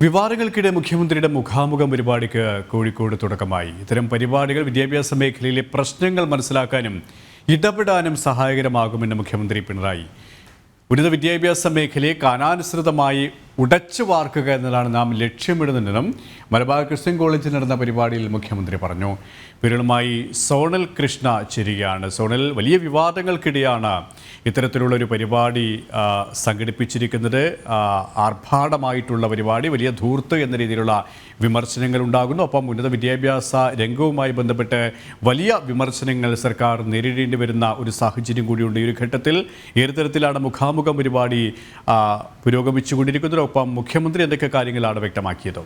വിവാദങ്ങൾക്കിടെ മുഖ്യമന്ത്രിയുടെ മുഖാമുഖം പരിപാടിക്ക് കോഴിക്കോട് തുടക്കമായി. ഇത്തരം പരിപാടികൾ വിദ്യാഭ്യാസ മേഖലയിലെ പ്രശ്നങ്ങൾ മനസ്സിലാക്കാനും ഇടപെടാനും സഹായകരമാകുമെന്ന് മുഖ്യമന്ത്രി പിണറായി. ഉന്നത വിദ്യാഭ്യാസ മേഖലയെ കാലാനുസൃതമായി ഉടച്ചു വാർക്കുക എന്നതാണ് നാം ലക്ഷ്യമിടുന്നതെന്നും മലബാർ ക്രിസ്ത്യൻ കോളേജിൽ നടന്ന പരിപാടിയിൽ മുഖ്യമന്ത്രി പറഞ്ഞു. വിരളുമായി സോണൽ കൃഷ്ണ ചേരുകയാണ്. സോണൽ, വലിയ വിവാദങ്ങൾക്കിടെയാണ് ഇത്തരത്തിലുള്ളൊരു പരിപാടി സംഘടിപ്പിച്ചിരിക്കുന്നത്. ആർഭാടമായിട്ടുള്ള പരിപാടി, വലിയ ധൂർത്ത് എന്ന രീതിയിലുള്ള വിമർശനങ്ങൾ ഉണ്ടാകുന്നു. ഒപ്പം ഉന്നത വിദ്യാഭ്യാസ രംഗവുമായി ബന്ധപ്പെട്ട് വലിയ വിമർശനങ്ങൾ സർക്കാർ നേരിടേണ്ടി വരുന്ന ഒരു സാഹചര്യം കൂടിയുണ്ട്. ഈ ഒരു ഘട്ടത്തിൽ ഏത് തരത്തിലാണ് മുഖാമുഖം പരിപാടി പുരോഗമിച്ചുകൊണ്ടിരിക്കുന്നത്? ഒപ്പം മുഖ്യമന്ത്രി എന്തൊക്കെ കാര്യങ്ങളാണ് വ്യക്തമാക്കിയത്?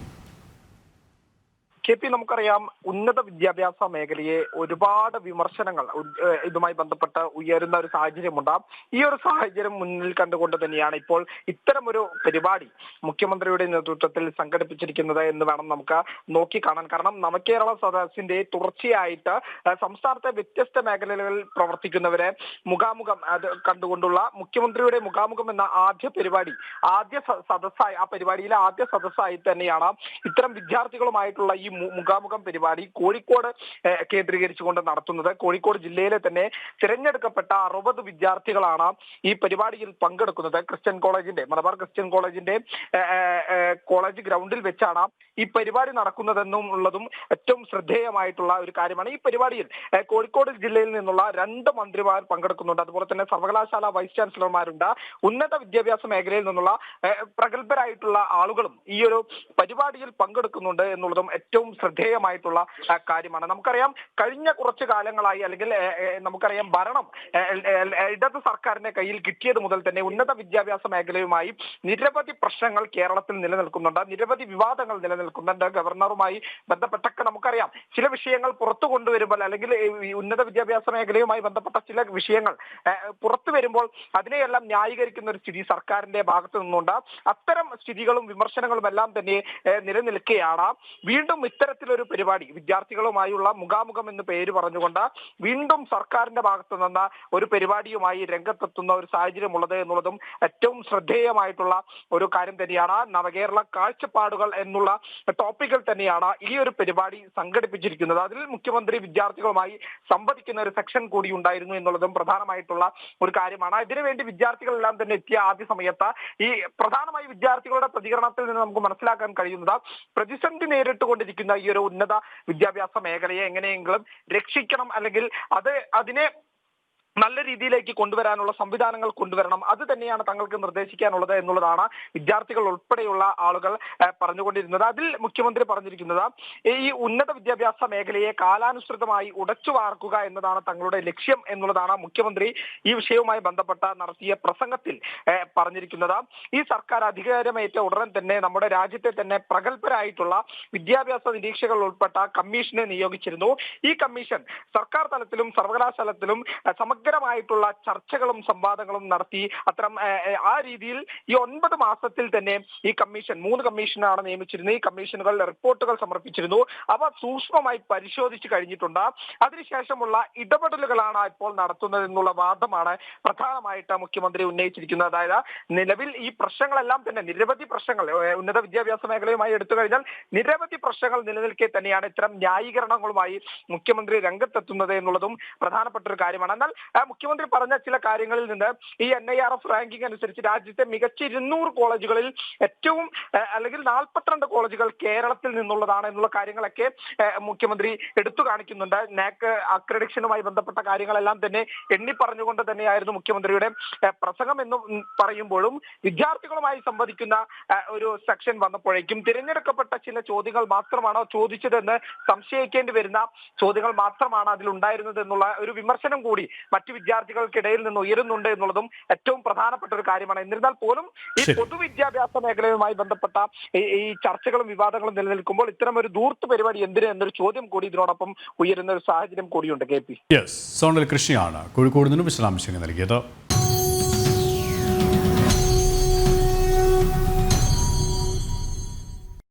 KP, നമുക്കറിയാം, ഉന്നത വിദ്യാഭ്യാസ മേഖലയെ ഒരുപാട് വിമർശനങ്ങൾ ഇതുമായി ബന്ധപ്പെട്ട് ഉയരുന്ന ഒരു സാഹചര്യമുണ്ട്. ഈ ഒരു സാഹചര്യം മുന്നിൽ കണ്ടുകൊണ്ട് തന്നെയാണ് ഇപ്പോൾ ഇത്തരമൊരു പരിപാടി മുഖ്യമന്ത്രിയുടെ നേതൃത്വത്തിൽ സംഘടിപ്പിച്ചിരിക്കുന്നത് എന്ന് വേണം നമുക്ക് നോക്കിക്കാണാൻ. കാരണം നവകേരള സദസ്സിന്റെ തുടർച്ചയായിട്ട് സംസ്ഥാനത്തെ വ്യത്യസ്ത മേഖലകളിൽ പ്രവർത്തിക്കുന്നവരെ മുഖാമുഖം കണ്ടുകൊണ്ടുള്ള മുഖ്യമന്ത്രിയുടെ മുഖാമുഖം എന്ന പരിപാടിയിലെ ആദ്യ സദസ്സായി തന്നെയാണ് ഇത്തരം വിദ്യാർത്ഥികളുമായിട്ടുള്ള ഈ മുഖാമുഖം പരിപാടി കോഴിക്കോട് കേന്ദ്രീകരിച്ചുകൊണ്ട് നടത്തുന്നത്. കോഴിക്കോട് ജില്ലയിലെ തന്നെ തിരഞ്ഞെടുക്കപ്പെട്ട 60 വിദ്യാർത്ഥികളാണ് ഈ പരിപാടിയിൽ പങ്കെടുക്കുന്നത്. മലബാർ ക്രിസ്ത്യൻ കോളേജിന്റെ കോളേജ് ഗ്രൗണ്ടിൽ വെച്ചാണ് ഈ പരിപാടി നടക്കുന്നതെന്നുള്ളതും ഏറ്റവും ശ്രദ്ധേയമായിട്ടുള്ള ഒരു കാര്യമാണ്. ഈ പരിപാടിയിൽ കോഴിക്കോട് ജില്ലയിൽ നിന്നുള്ള 2 മന്ത്രിമാർ പങ്കെടുക്കുന്നുണ്ട്. അതുപോലെ തന്നെ സർവകലാശാല വൈസ് ചാൻസലർമാരുണ്ട്. ഉന്നത വിദ്യാഭ്യാസ മേഖലയിൽ നിന്നുള്ള പ്രഗത്ഭരായിട്ടുള്ള ആളുകളും ഈ ഒരു പരിപാടിയിൽ പങ്കെടുക്കുന്നുണ്ട് എന്നുള്ളതും ഏറ്റവും ശ്രദ്ധേയമായിട്ടുള്ള കാര്യമാണ്. നമുക്കറിയാം, കഴിഞ്ഞ കുറച്ചു കാലങ്ങളായി, അല്ലെങ്കിൽ നമുക്കറിയാം, ഭരണം ഇടത് സർക്കാരിന്റെ കയ്യിൽ കിട്ടിയത് മുതൽ തന്നെ ഉന്നത വിദ്യാഭ്യാസ മേഖലയുമായി നിരവധി പ്രശ്നങ്ങൾ കേരളത്തിൽ നിലനിൽക്കുന്നുണ്ട്. നിരവധി വിവാദങ്ങൾ നിലനിൽക്കുന്നുണ്ട്. ഗവർണറുമായി ബന്ധപ്പെട്ടൊക്കെ നമുക്കറിയാം, ചില വിഷയങ്ങൾ പുറത്തു കൊണ്ടുവരുമ്പോൾ, അല്ലെങ്കിൽ ഉന്നത വിദ്യാഭ്യാസ മേഖലയുമായി ബന്ധപ്പെട്ട ചില വിഷയങ്ങൾ പുറത്തു വരുമ്പോൾ അതിനെയെല്ലാം ന്യായീകരിക്കുന്ന ഒരു സ്ഥിതി സർക്കാരിന്റെ ഭാഗത്തു നിന്നുണ്ട്. അത്തരം സ്ഥിതികളും വിമർശനങ്ങളും എല്ലാം തന്നെ നിലനിൽക്കുകയാണ്. വീണ്ടും ഇത്തരത്തിലൊരു പരിപാടി, വിദ്യാർത്ഥികളുമായുള്ള മുഖാമുഖം എന്ന് പേര് പറഞ്ഞുകൊണ്ട് വീണ്ടും സർക്കാരിന്റെ ഭാഗത്തു നിന്ന് ഒരു പരിപാടിയുമായി രംഗത്തെത്തുന്ന ഒരു സാഹചര്യമുള്ളത് എന്നുള്ളതും ഏറ്റവും ശ്രദ്ധേയമായിട്ടുള്ള ഒരു കാര്യം തന്നെയാണ്. നവകേരള കാഴ്ചപ്പാടുകൾ എന്നുള്ള ടോപ്പിക്കിൽ തന്നെയാണ് ഈ ഒരു പരിപാടി സംഘടിപ്പിച്ചിരിക്കുന്നത്. അതിൽ മുഖ്യമന്ത്രി വിദ്യാർത്ഥികളുമായി സംവദിക്കുന്ന ഒരു സെക്ഷൻ കൂടി ഉണ്ടായിരുന്നു എന്നുള്ളതും പ്രധാനമായിട്ടുള്ള ഒരു കാര്യമാണ്. ഇതിനുവേണ്ടി വിദ്യാർത്ഥികളെല്ലാം തന്നെ എത്തിയ ആദ്യ സമയത്ത് ഈ പ്രധാനമായി വിദ്യാർത്ഥികളുടെ പ്രതികരണത്തിൽ നിന്ന് നമുക്ക് മനസ്സിലാക്കാൻ കഴിയുന്നത്, പ്രതിസന്ധി നേരിട്ടുകൊണ്ടിരിക്കുന്ന ഈ ഒരു ഉന്നത വിദ്യാഭ്യാസ മേഖലയെ എങ്ങനെയെങ്കിലും രക്ഷിക്കണം, അല്ലെങ്കിൽ അതിനെ നല്ല രീതിയിലേക്ക് കൊണ്ടുവരാനുള്ള സംവിധാനങ്ങൾ കൊണ്ടുവരണം, അത് തന്നെയാണ് തങ്ങൾക്ക് നിർദ്ദേശിക്കാനുള്ളത് എന്നുള്ളതാണ് വിദ്യാർത്ഥികൾ ഉൾപ്പെടെയുള്ള ആളുകൾ പറഞ്ഞുകൊണ്ടിരുന്നത്. അതിൽ മുഖ്യമന്ത്രി പറഞ്ഞിരിക്കുന്നത്, ഈ ഉന്നത വിദ്യാഭ്യാസ മേഖലയെ കാലാനുസൃതമായി ഉടച്ചു വാർക്കുക എന്നതാണ് തങ്ങളുടെ ലക്ഷ്യം എന്നുള്ളതാണ് മുഖ്യമന്ത്രി ഈ വിഷയവുമായി ബന്ധപ്പെട്ട നടത്തിയ പ്രസംഗത്തിൽ പറഞ്ഞിരിക്കുന്നത്. ഈ സർക്കാർ അധികാരമേറ്റ ഉടൻ തന്നെ നമ്മുടെ രാജ്യത്തെ തന്നെ പ്രഗത്ഭരായിട്ടുള്ള വിദ്യാഭ്യാസ നിരീക്ഷകർ ഉൾപ്പെട്ട കമ്മീഷനെ നിയോഗിച്ചിരുന്നു. ഈ കമ്മീഷൻ സർക്കാർ തലത്തിലും സർവകലാശാലത്തിലും സമഗ്രമായിട്ടുള്ള ചർച്ചകളും സംവാദങ്ങളും നടത്തി. അത്തരം ആ രീതിയിൽ ഈ 9 മാസത്തിൽ തന്നെ ഈ കമ്മീഷൻ 3 കമ്മീഷനാണ് നിയമിച്ചിരുന്നത്. ഈ കമ്മീഷനുകൾ റിപ്പോർട്ടുകൾ സമർപ്പിച്ചിരുന്നു. അവ സൂക്ഷ്മമായി പരിശോധിച്ചു കഴിഞ്ഞിട്ടുണ്ട്. അതിനുശേഷമുള്ള ഇടപെടലുകളാണ് ഇപ്പോൾ നടത്തുന്നത് എന്നുള്ള വാദമാണ് പ്രധാനമായിട്ട് മുഖ്യമന്ത്രി ഉന്നയിച്ചിരിക്കുന്നത്. അതായത് നിലവിൽ ഈ പ്രശ്നങ്ങളെല്ലാം തന്നെ, നിരവധി പ്രശ്നങ്ങൾ ഉന്നത വിദ്യാഭ്യാസ മേഖലയുമായി എടുത്തു കഴിഞ്ഞാൽ നിരവധി പ്രശ്നങ്ങൾ നിലനിൽക്കെ തന്നെയാണ് ഇത്തരം ന്യായീകരണങ്ങളുമായി മുഖ്യമന്ത്രി രംഗത്തെത്തുന്നത് എന്നുള്ളതും പ്രധാനപ്പെട്ട ഒരു കാര്യമാണ്. എന്നാൽ മുഖ്യമന്ത്രി പറഞ്ഞ ചില കാര്യങ്ങളിൽ നിന്ന് ഈ NIRF റാങ്കിംഗ് അനുസരിച്ച് രാജ്യത്തെ മികച്ച 200 കോളേജുകളിൽ ഏറ്റവും, അല്ലെങ്കിൽ 42 കോളേജുകൾ കേരളത്തിൽ നിന്നുള്ളതാണ് എന്നുള്ള കാര്യങ്ങളൊക്കെ മുഖ്യമന്ത്രി എടുത്തു കാണിക്കുന്നുണ്ട്. NAC അക്രഡിറ്റേഷനുമായി ബന്ധപ്പെട്ട കാര്യങ്ങളെല്ലാം തന്നെ എണ്ണി പറഞ്ഞുകൊണ്ട് തന്നെയായിരുന്നു മുഖ്യമന്ത്രിയുടെ പ്രസംഗം എന്ന് പറയുമ്പോഴും വിദ്യാർത്ഥികളുമായി സംവദിക്കുന്ന ഒരു സെക്ഷൻ വന്നപ്പോഴേക്കും തിരഞ്ഞെടുക്കപ്പെട്ട ചില ചോദ്യങ്ങൾ മാത്രമാണോ ചോദിച്ചതെന്ന് സംശയിക്കേണ്ടി വരുന്ന ചോദ്യങ്ങൾ മാത്രമാണ് അതിലുണ്ടായിരുന്നത് എന്നുള്ള ഒരു വിമർശനം കൂടി മറ്റു വിദ്യാർത്ഥികൾക്കിടയിൽ നിന്ന് ഉയരുന്നുണ്ട് എന്നുള്ളതും ഏറ്റവും പ്രധാനപ്പെട്ട ഒരു കാര്യമാണ്. എന്നിരുന്നാൽ പോലും ഈ പൊതുവിദ്യാഭ്യാസ മേഖലയുമായി ബന്ധപ്പെട്ട ഈ ചർച്ചകളും വിവാദങ്ങളും നിലനിൽക്കുമ്പോൾ ഇത്തരം ഒരു ധൂർത്ത് പരിപാടി എന്തിന് എന്നൊരു ചോദ്യം കൂടി ഇതിനോടൊപ്പം ഉയരുന്ന ഒരു സാഹചര്യം കൂടിയുണ്ട്. KP, സോണൽ കൃഷിയാണ് കോഴിക്കോട് നിന്നും വിശദാംശങ്ങൾ നൽകിയത്.